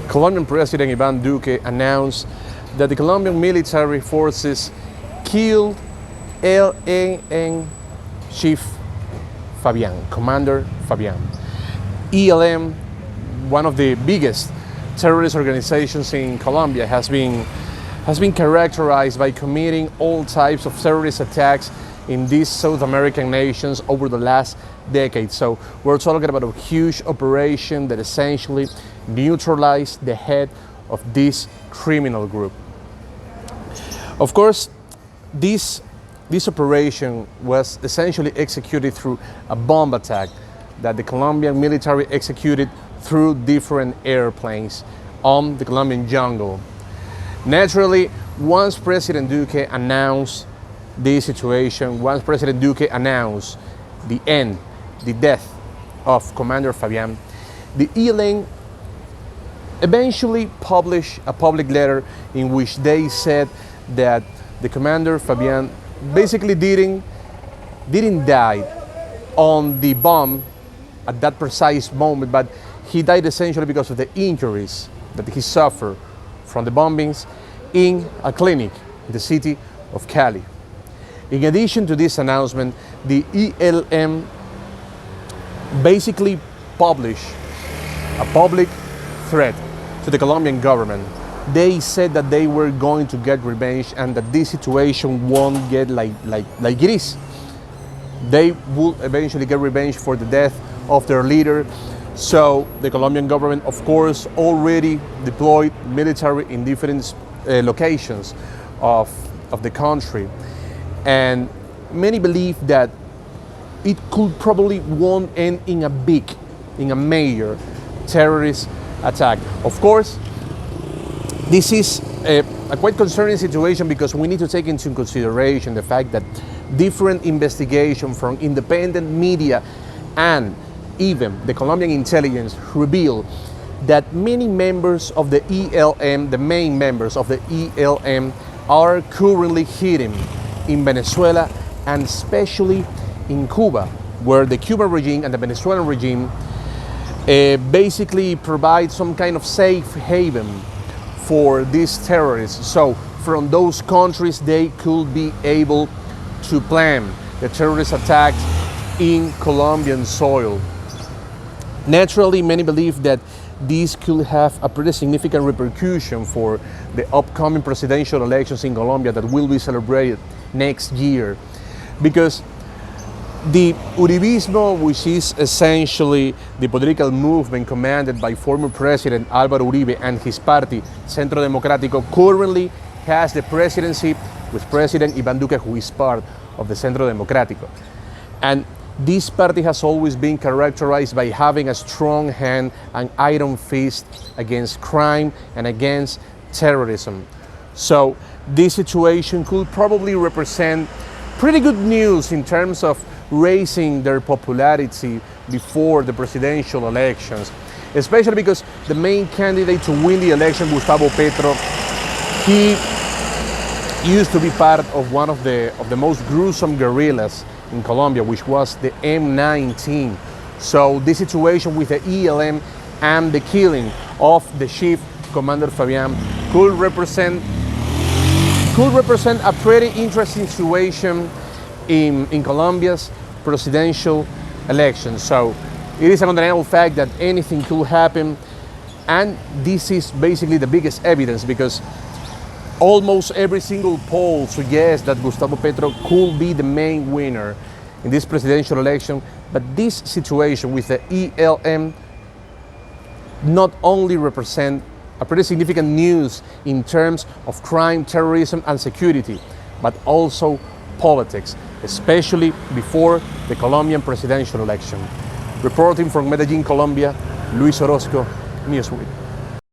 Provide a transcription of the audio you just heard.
Colombian President Iván Duque announced that the Colombian military forces killed ELN Chief Fabian, Commander Fabian. ELN, one of the biggest terrorist organizations in Colombia, has been characterized by committing all types of terrorist attacks in these South American nations over the last decade. So we're talking about a huge operation that essentially neutralized the head of this criminal group. Of course, this operation was essentially executed through a bomb attack that the Colombian military executed through different airplanes on the Colombian jungle. Naturally, once President Duque announced this situation, once President Duque announced the death of Commander Fabian, the ELN eventually published a public letter in which they said that the Commander Fabian basically didn't die on the bomb at that precise moment, but he died essentially because of the injuries that he suffered from the bombings in a clinic in the city of Cali. In addition to this announcement, the ELN basically published a public threat to the Colombian government. They said that they were going to get revenge and that this situation won't get like it is. They will eventually get revenge for the death of their leader. So the Colombian government, of course, already deployed military in different locations of the country. And many believe that it could probably won't end in a major terrorist attack. Of course, this is a quite concerning situation because we need to take into consideration the fact that different investigations from independent media and even the Colombian intelligence reveal that many members of the ELN, the main members of the ELN, are currently hidden in Venezuela and especially in Cuba, where the Cuban regime and the Venezuelan regime basically provide some kind of safe haven for these terrorists. So from those countries, they could be able to plan the terrorist attacks in Colombian soil. Naturally, many believe that this could have a pretty significant repercussion for the upcoming presidential elections in Colombia that will be celebrated next year, because the Uribismo, which is essentially the political movement commanded by former President Álvaro Uribe and his party, Centro Democrático, currently has the presidency with President Iván Duque, who is part of the Centro Democrático. And this party has always been characterized by having a strong hand and iron fist against crime and against terrorism. So this situation could probably represent pretty good news in terms of raising their popularity before the presidential elections, especially because the main candidate to win the election, Gustavo Petro, he used to be part of one of the most gruesome guerrillas in Colombia, which was the M19. So this situation with the ELN and the killing of the chief, Commander Fabian, could represent a pretty interesting situation in Colombia's presidential election. So it is an undeniable fact that anything could happen, and this is basically the biggest evidence because almost every single poll suggests that Gustavo Petro could be the main winner in this presidential election. But this situation with the ELN not only represent a pretty significant news in terms of crime, terrorism, and security, but also politics, especially before the Colombian presidential election. Reporting from Medellin, Colombia, Luis Orozco, Newsweek.